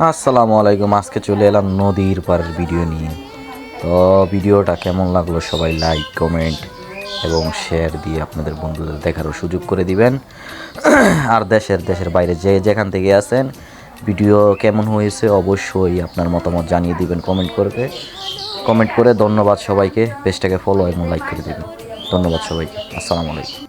আসসালামু আলাইকুম। আজকে চলে এলাম নদীর পাড়ের ভিডিও নিয়ে। তো ভিডিওটা কেমন লাগলো সবাই লাইক কমেন্ট এবং শেয়ার দিয়ে আপনাদের বন্ধুদের দেখারও সুযোগ করে দিবেন। আর দেশের বাইরে যে যেখান থেকে আছেন ভিডিও কেমন হয়েছে অবশ্যই আপনার মতামত জানিয়ে দিবেন কমেন্ট করে। ধন্যবাদ সবাইকে, পেজটাকে ফলো এবং লাইক করে দিবেন। ধন্যবাদ সবাইকে। আসসালামু আলাইকুম।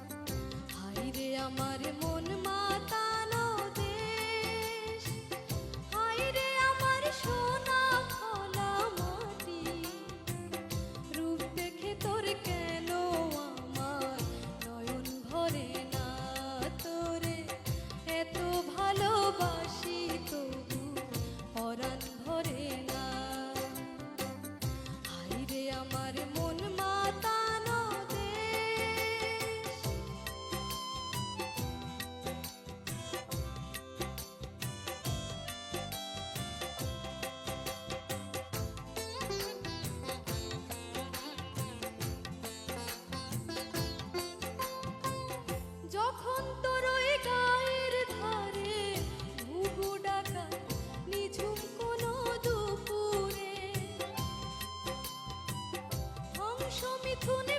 যখন তোর ওই গায়ের ধারে ঘুঘু ডাকা নিঝুম কোনো দুপুরে হংস মিথুন